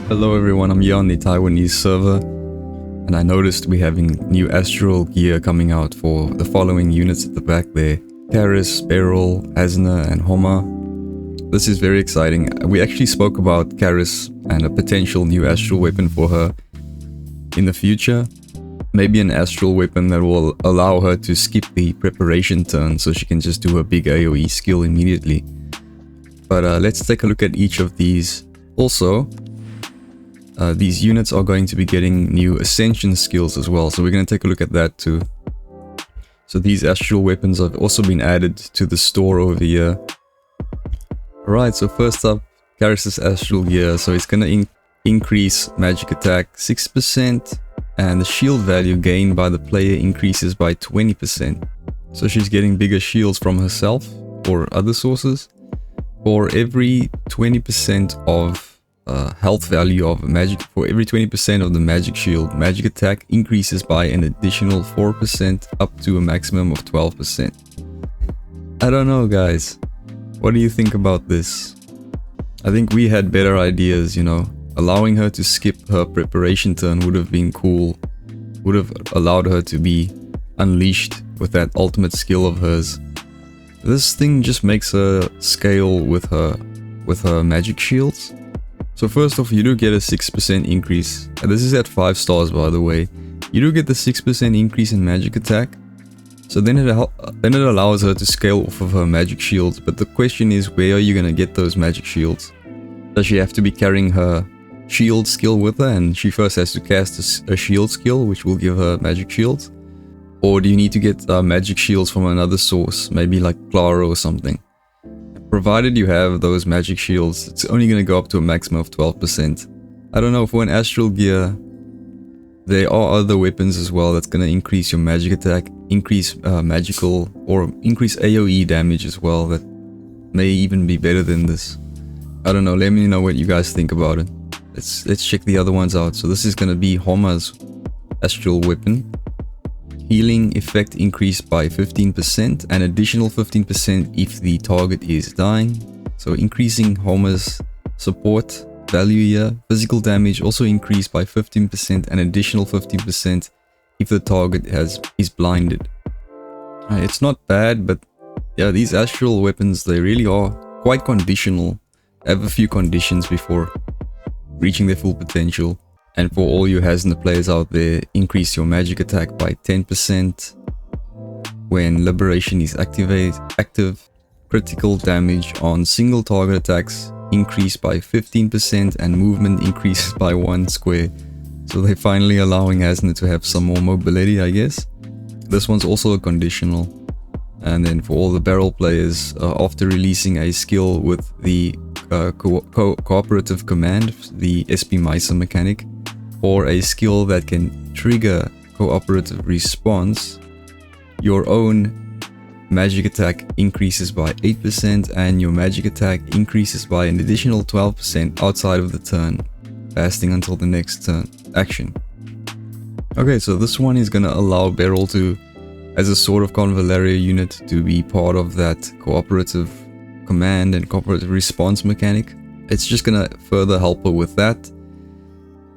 Hello everyone, I'm here on the Taiwanese server, and I noticed we're having new Astral gear coming out for the following units at the back there. Caris, Beryl, Asna and Homa. This is very exciting. We actually spoke about Caris and a potential new Astral weapon for her in the future. Maybe an Astral weapon that will allow her to skip the preparation turn so she can just do her big AoE skill immediately. But let's take a look at each of these. Also, these units are going to be getting new Ascension skills as well, so we're going to take a look at that too. So these Astral weapons have also been added to the store over here. Alright, so first up, Caris' Astral gear. So it's going to increase magic attack 6%, and the shield value gained by the player increases by 20%. So she's getting bigger shields from herself or other sources. For every 20% of health value of magic, for every 20% of the magic shield, magic attack increases by an additional 4% up to a maximum of 12%. I don't know, guys. What do you think about this? I think we had better ideas, you know. Allowing her to skip her preparation turn would have been cool. Would have allowed her to be unleashed with that ultimate skill of hers. This thing just makes her scale with her magic shields. So first off, you do get a 6% increase. And this is at 5 stars, by the way. You do get the 6% increase in magic attack. So then it allows her to scale off of her magic shields. But the question is, where are you going to get those magic shields? Does she have to be carrying her shield skill with her, and she first has to cast a shield skill, which will give her magic shields? Or do you need to get magic shields from another source, maybe like Clara or something? Provided you have those magic shields, it's only going to go up to a maximum of 12%. I don't know, for an Astral gear, there are other weapons as well that's going to increase your magic attack, increase magical, or increase AoE damage as well, that may even be better than this. I don't know, let me know what you guys think about it. Let's check the other ones out. So this is going to be Homa's Astral weapon. Healing effect increased by 15%, an additional 15% if the target is dying. So increasing Homa's support value here. Physical damage also increased by 15%, an additional 15% if the target is blinded. It's not bad, but yeah, these Astral weapons, they really are quite conditional. Have a few conditions before reaching their full potential. And for all you Asna players out there, increase your magic attack by 10% when Liberation is active. Critical damage on single target attacks increase by 15%, and movement increases by 1 square. So they're finally allowing Asna to have some more mobility, I guess. This one's also a conditional. And then for all the Beryl players, after releasing a skill with the cooperative command, the SP Misa mechanic, or a skill that can trigger cooperative response, your own magic attack increases by 8% and your magic attack increases by an additional 12% outside of the turn, lasting until the next turn action. Okay, so this one is gonna allow Beryl to, as a Sword of Convallaria unit, to be part of that cooperative command and cooperative response mechanic. It's just gonna further help her with that.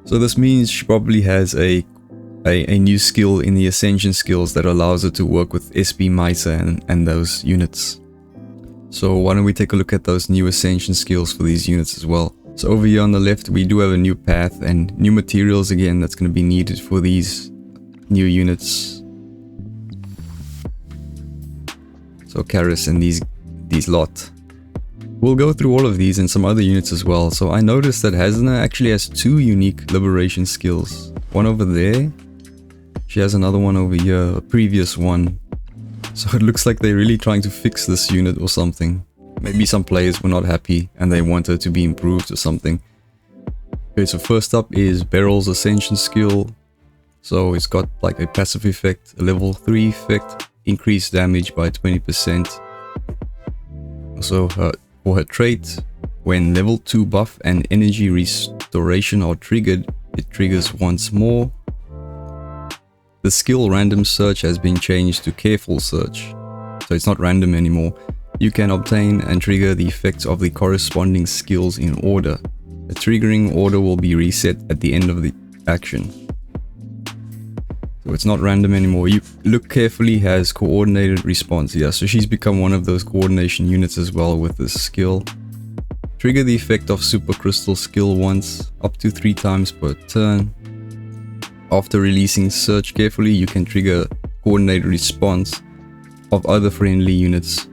So this means she probably has a new skill in the Ascension skills that allows her to work with SP Misa and those units. So why don't we take a look at those new Ascension skills for these units as well. So over here on the left, we do have a new path and new materials again that's going to be needed for these new units. So Caris and these lot. We'll go through all of these and some other units as well. So I noticed that Asna actually has 2 unique liberation skills. One over there. She has another one over here, a previous one. So it looks like they're really trying to fix this unit or something. Maybe some players were not happy and they want her to be improved or something. Okay, so first up is Beryl's Ascension skill. So it's got like a passive effect, a level 3 effect, increased damage by 20%. Also, for her trait, when level 2 buff and energy restoration are triggered, it triggers once more. The skill random search has been changed to careful search, so it's not random anymore. You can obtain and trigger the effects of the corresponding skills in order. The triggering order will be reset at the end of the action. So it's not random anymore. You look carefully, has coordinated response. Yeah, so she's become one of those coordination units as well with this skill. Trigger the effect of Super Crystal skill once, up to 3 times per turn. After releasing Search carefully, you can trigger coordinated response of other friendly units,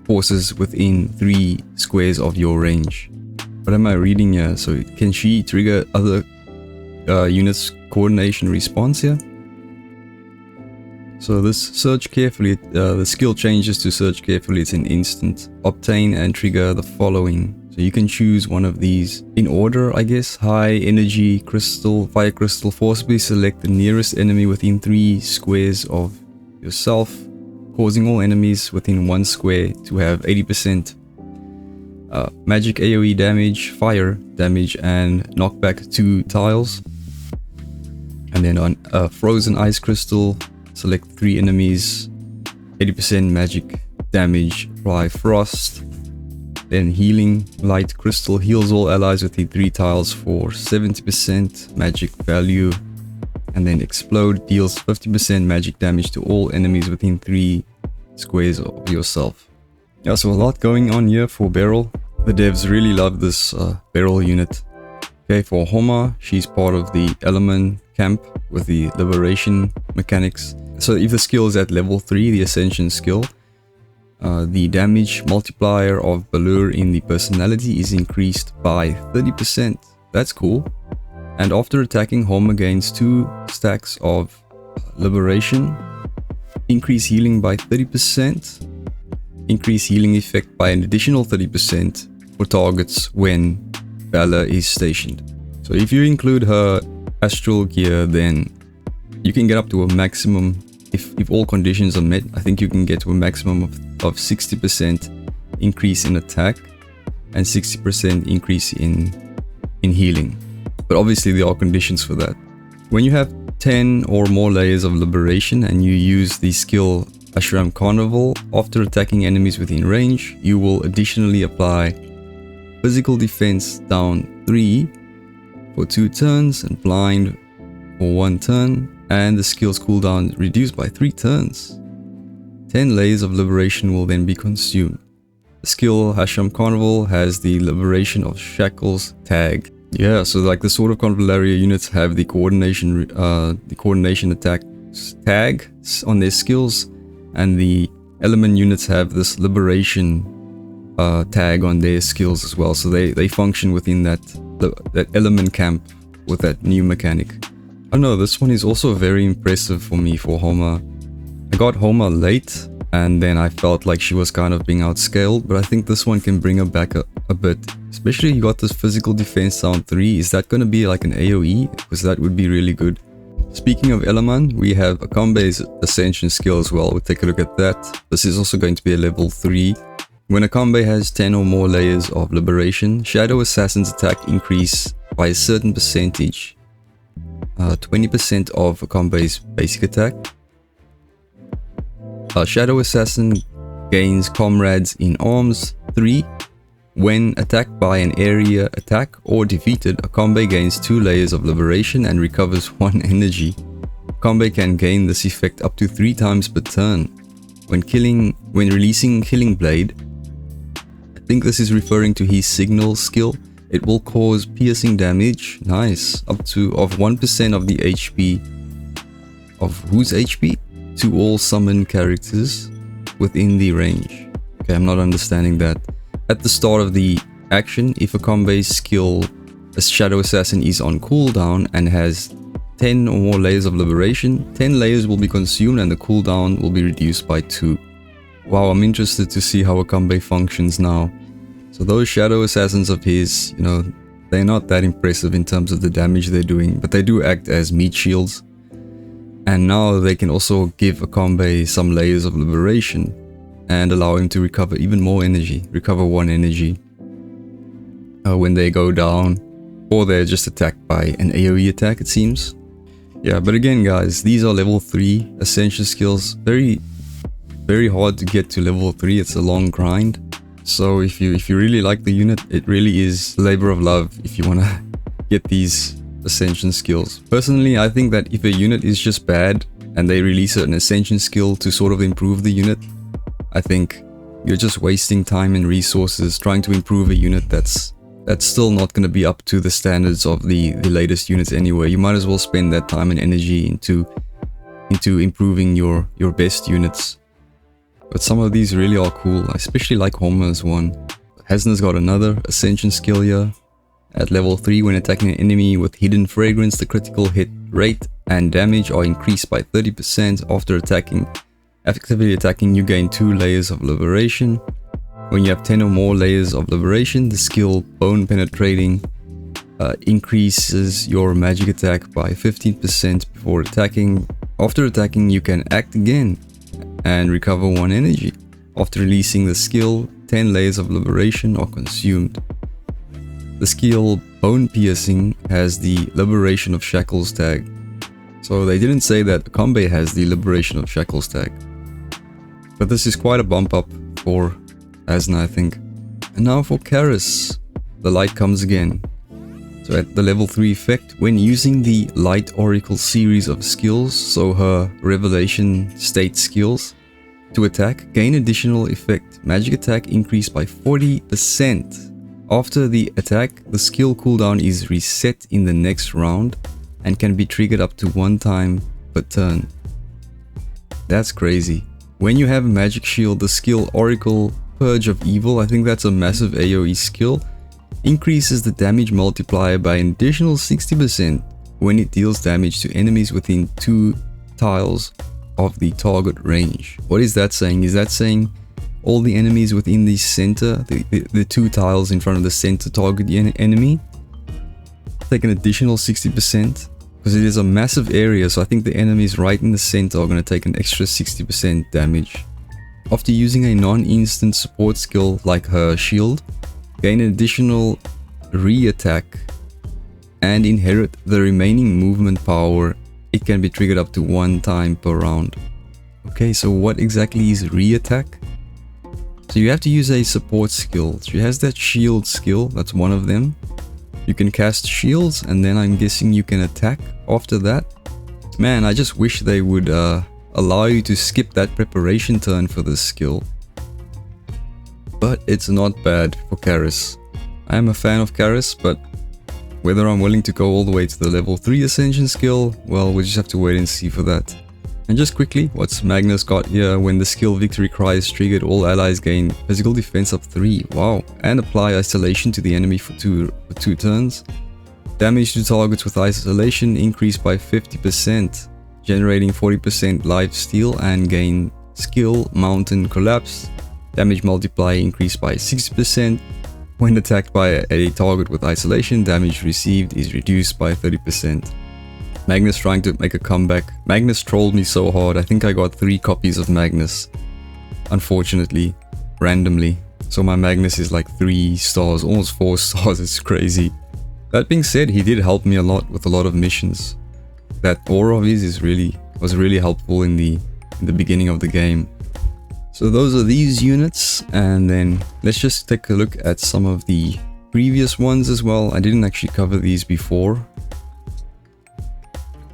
forces within 3 squares of your range. What am I reading here? So can she trigger other units coordination response here? So this search carefully, the skill changes to search carefully. It's an instant. Obtain and trigger the following. So you can choose one of these in order, I guess. High energy crystal, fire crystal. Forcibly select the nearest enemy within 3 squares of yourself, causing all enemies within 1 square to have 80% magic AoE damage, fire damage, and knockback 2 tiles. And then on frozen ice crystal, select 3 enemies, 80% magic damage, apply frost. Then healing light crystal heals all allies within 3 tiles for 70% magic value. And then explode deals 50% magic damage to all enemies within 3 squares of yourself. Yeah, so a lot going on here for Beryl. The devs really love this Beryl unit. Okay, for Homa, she's part of the element camp with the liberation mechanics. So if the skill is at level 3, the ascension skill, the damage multiplier of Beryl in the personality is increased by 30%. That's cool. And after attacking, Homa gains 2 stacks of liberation, increase healing by 30%, increase healing effect by an additional 30% for targets when Bella is stationed. So if you include her astral gear, then you can get up to a maximum, if all conditions are met, I think you can get to a maximum of 60% increase in attack and 60% increase in healing. But obviously there are conditions for that. When you have 10 or more layers of liberation and you use the skill Asna and Caris, after attacking enemies within range, you will additionally apply physical defense down 3 for 2 turns and blind for 1 turn, and the skill's cooldown reduced by 3 turns. 10 layers of liberation will then be consumed. The skill Asna and Caris has the liberation of shackles tag. Yeah, so like the Sword of Convallaria units have the coordination attack tag on their skills, and the element units have this liberation tag on their skills as well. So they function within that element camp with that new mechanic. I don't know, this one is also very impressive for me for Homa. I got Homa late and then I felt like she was kind of being outscaled, but I think this one can bring her back a bit. Especially you got this physical defense down 3. Is that going to be like an AoE? Because that would be really good. Speaking of Eleman, we have Acambe's Ascension skill as well. We'll take a look at that. This is also going to be a level 3. When Acambe has 10 or more layers of liberation, Shadow Assassin's attack increase by a certain percentage. 20% of Acambe's basic attack. Shadow Assassin gains Comrades in Arms 3. When attacked by an area attack or defeated, Acambe gains 2 layers of liberation and recovers 1 energy. Acambe can gain this effect up to 3 times per turn. When releasing Killing Blade, I think this is referring to his signal skill, it will cause piercing damage, nice, up to 1% of the HP. Of whose HP? To all summoned characters within the range. Okay, I'm not understanding that. At the start of the action, if Acambe's skill as Shadow Assassin is on cooldown and has 10 or more layers of liberation, 10 layers will be consumed and the cooldown will be reduced by 2. Wow, I'm interested to see how Acambe functions now. So those Shadow Assassins of his, you know, they're not that impressive in terms of the damage they're doing, but they do act as meat shields. And now they can also give Acambe some layers of liberation and allow him to recover even more energy, recover 1 energy when they go down, or they're just attacked by an AoE attack, it seems. Yeah, but again guys, these are level 3 Ascension skills. Very hard to get to level 3, it's a long grind. So if you really like the unit, it really is labor of love if you want to get these ascension skills. Personally, I think that if a unit is just bad and they release an ascension skill to sort of improve the unit, I think you're just wasting time and resources trying to improve a unit that's still not going to be up to the standards of the latest units anyway. You might as well spend that time and energy into improving your best units. But some of these really are cool. I especially like Homer's one. Asna's got another ascension skill here. At level 3, when attacking an enemy with hidden fragrance, the critical hit rate and damage are increased by 30% after attacking. Actively attacking, you gain 2 layers of liberation. When you have 10 or more layers of liberation, the skill Bone Penetrating increases your magic attack by 15% before attacking. After attacking, you can act again and recover 1 energy. After releasing the skill, 10 layers of liberation are consumed. The skill Bone Piercing has the Liberation of Shackles tag. So they didn't say that Acambe has the Liberation of Shackles tag. But this is quite a bump up for Asna, I think. And now for Caris. The light comes again. So at the level 3 effect, when using the Light Oracle series of skills, so her Revelation State skills, to attack, gain additional effect. Magic attack increased by 40%. After the attack, the skill cooldown is reset in the next round and can be triggered up to 1 time per turn. That's crazy. When you have a magic shield, the skill Oracle Purge of Evil, I think that's a massive AoE skill, increases the damage multiplier by an additional 60% when it deals damage to enemies within 2 tiles of the target range. What is that saying? Is that saying all the enemies within the center, the 2 tiles in front of the center target enemy, take an additional 60%? Because it is a massive area, so I think the enemies right in the center are going to take an extra 60% damage. After using a non-instant support skill like her shield, gain an additional re-attack and inherit the remaining movement power. It can be triggered up to 1 time per round. Okay, so what exactly is re-attack? So you have to use a support skill. She has that shield skill, that's one of them. You can cast shields and then I'm guessing you can attack after that. Man, I just wish they would allow you to skip that preparation turn for this skill. But it's not bad for Caris. I am a fan of Caris, but whether I'm willing to go all the way to the level 3 Ascension skill, well, we'll just have to wait and see for that. And just quickly, what's Magnus got here? When the skill Victory Cry is triggered, all allies gain physical defense up 3. Wow. And apply isolation to the enemy for 2 turns. Damage to targets with isolation increased by 50%, generating 40% life steal, and gain skill Mountain Collapse. Damage multiplier increased by 60%. When attacked by a target with isolation, damage received is reduced by 30%. Magnus trying to make a comeback. Magnus trolled me so hard. I think I got 3 copies of Magnus. Unfortunately, randomly. So my Magnus is like 3 stars, almost 4 stars. It's crazy. That being said, he did help me a lot with a lot of missions. That aura of his was really helpful in the beginning of the game. So those are these units, and then let's just take a look at some of the previous ones as well. I didn't actually cover these before.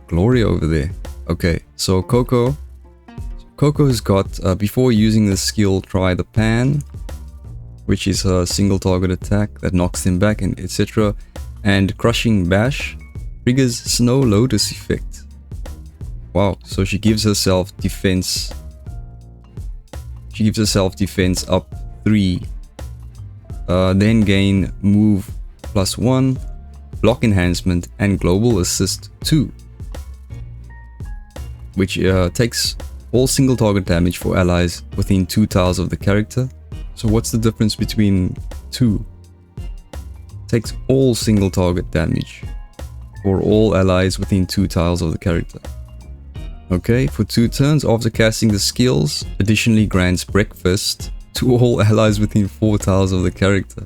Gloria over there. Okay, so Coco. Coco has got, before using the skill, try the Pan, which is her single target attack that knocks them back, and etc. And Crushing Bash triggers Snow Lotus effect. Wow, so she gives herself defense. She gives herself defense up 3. Then gain move +1, block enhancement, and global assist 2. Which takes all single target damage for allies within 2 tiles of the character. So what's the difference between 2? Takes all single target damage for all allies within 2 tiles of the character. Okay, for 2 turns after casting the skills, additionally grants breakfast to all allies within 4 tiles of the character.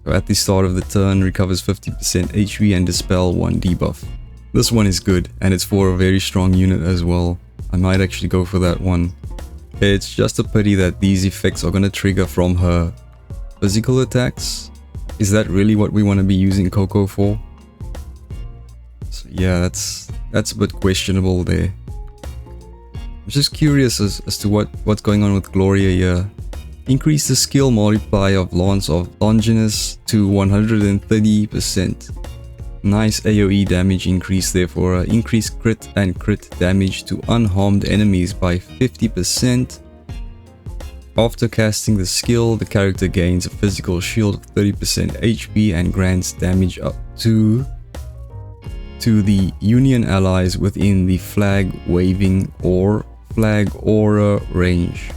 So at the start of the turn, recovers 50% HP and dispel 1 debuff. This one is good, and it's for a very strong unit as well. I might actually go for that one. It's just a pity that these effects are going to trigger from her physical attacks. Is that really what we want to be using Coco for? So yeah, that's a bit questionable there. I'm just curious as to what's going on with Gloria here. Increase the skill multiplier of Lance of Longinus to 130%. Nice AoE damage increase there for her. Increase crit and crit damage to unharmed enemies by 50%. After casting the skill, the character gains a physical shield of 30% HP and grants damage up to the Union allies within the flag waving or flag aura range.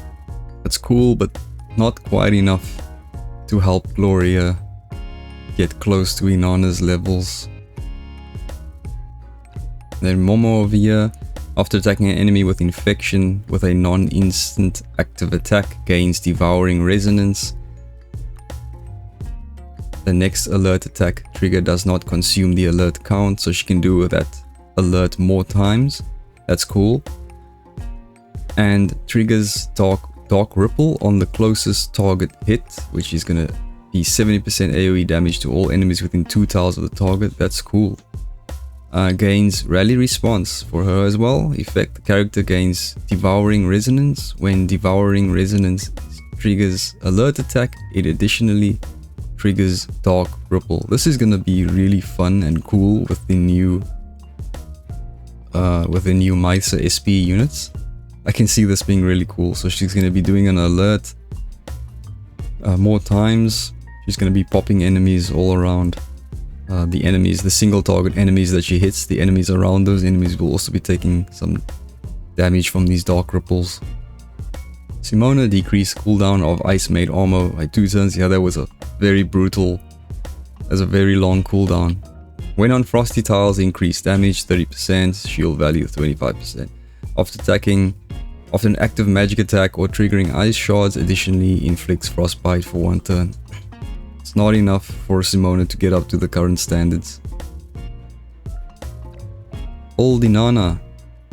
That's cool, but not quite enough to help Gloria get close to Inanna's levels. Then Momo over here, after attacking an enemy with infection with a non-instant active attack, gains Devouring Resonance. The next alert attack trigger does not consume the alert count, so she can do that alert more times. That's cool. And triggers Dark Ripple on the closest target hit, which is gonna be 70% AoE damage to all enemies within 2 tiles of the target. That's cool. Gains Rally Response for her as well. Effect: the character gains Devouring Resonance. When Devouring Resonance triggers alert attack, it additionally triggers Dark Ripple. This is gonna be really fun and cool with the new Mysa SP units. I can see this being really cool. So she's gonna be doing an alert more times. She's gonna be popping enemies all around. The single target enemies that she hits, the enemies around those enemies will also be taking some damage from these Dark Ripples. Simona decreased cooldown of Ice Maid armor by 2 turns. Yeah, that was a very brutal, that's a very long cooldown. When on frosty tiles, increased damage 30%, shield value 25%. After an active magic attack or triggering ice shards, additionally inflicts frostbite for 1 turn. It's not enough for Simona to get up to the current standards. Old Inanna.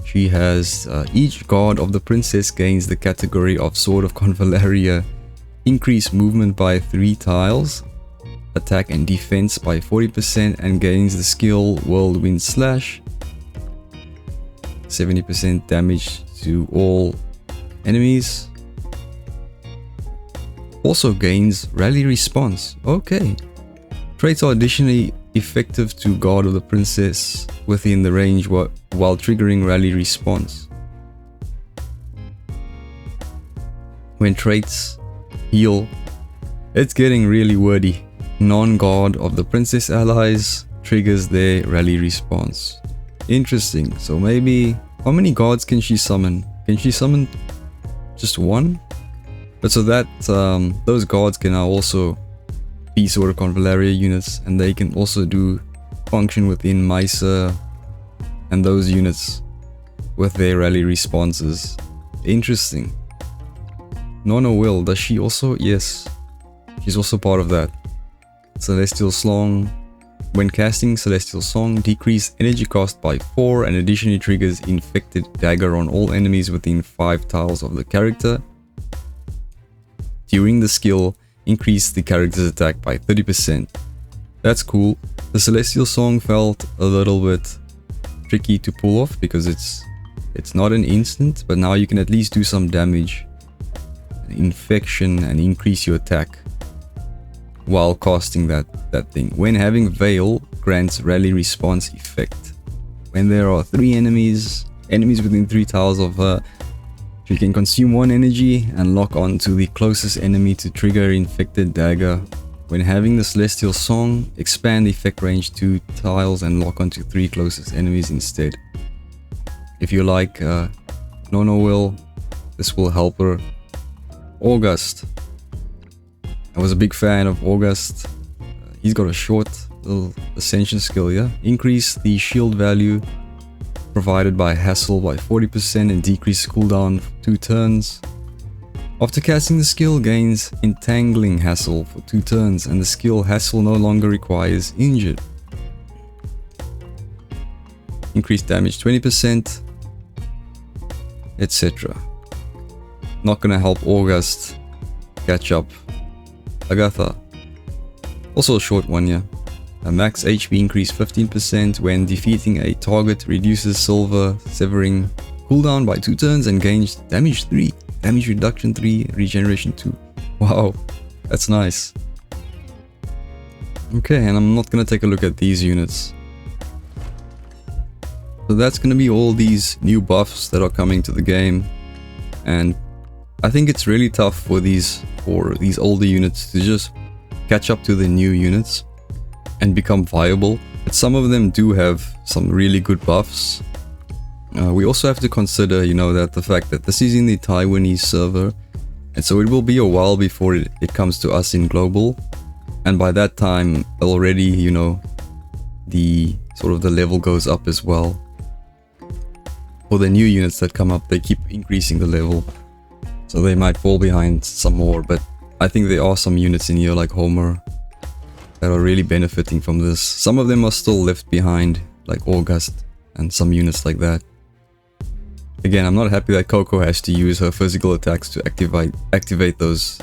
She has each guard of the princess gains the category of Sword of Convallaria. Increase movement by 3 tiles, attack and defense by 40%, and gains the skill Whirlwind Slash. 70% damage to all enemies. Also gains Rally Response. Okay. Traits are additionally effective to Guard of the Princess within the range while triggering Rally Response. When traits heal, it's getting really wordy. Non-Guard of the Princess allies triggers their Rally Response. Interesting. So maybe, how many guards can she summon? Can she summon just 1? But so that those guards can now also be Sword of Convallaria units, and they can also function within Mysa and those units with their rally responses. Interesting. Nona Will, does she also? Yes, she's also part of that. Celestial Song. When casting Celestial Song, decrease energy cost by 4 and additionally triggers Infected Dagger on all enemies within 5 tiles of the character. During the skill, increase the character's attack by 30%. That's cool. The Celestial Song felt a little bit tricky to pull off because it's not an instant, but now you can at least do some damage, infection, and increase your attack while casting that thing. When having Veil, grants Rally Response effect. When there are 3 enemies within 3 tiles of her, she can consume 1 energy and lock on to the closest enemy to trigger Infected Dagger. When having the Celestial Song, expand the effect range 2 tiles and lock onto 3 closest enemies instead. If you like Nona Will, this will help her. August. I was a big fan of August. He's got a short little ascension skill, yeah? Increase the shield value provided by Hassle by 40% and decrease cooldown for 2 turns. After casting the skill, gains Entangling Hassle for 2 turns, and the skill Hassle no longer requires Injured. Increased damage 20%, etc. not gonna help August catch up. Agatha. Also a short one, yeah. A max HP increase 15% when defeating a target, reduces silver severing cooldown by 2 turns and gains damage 3, damage reduction 3, regeneration 2. Wow, that's nice. Okay, and I'm not gonna take a look at these units. So that's gonna be all these new buffs that are coming to the game, and I think it's really tough for these older units to just catch up to the new units and become viable. But some of them do have some really good buffs. We also have to consider, you know, that the fact that this is in the Taiwanese server, and so it will be a while before it comes to us in global. And by that time, already, you know, the sort of the level goes up as well. For the new units that come up, they keep increasing the level, so they might fall behind some more. But I think there are some units in here like Homer that are really benefiting from this. Some of them are still left behind, like August and some units like that. Again, I'm not happy that Coco has to use her physical attacks to activate those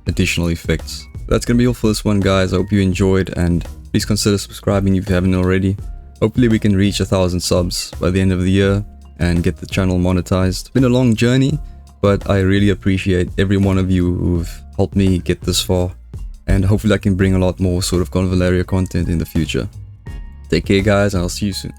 additional effects. That's gonna be all for this one, guys. I hope you enjoyed, and please consider subscribing if you haven't already. Hopefully we can reach 1,000 subs by the end of the year and get the channel monetized. It's been a long journey, but I really appreciate every one of you who've helped me get this far, and hopefully I can bring a lot more Sword of Convallaria content in the future. Take care, guys, and I'll see you soon.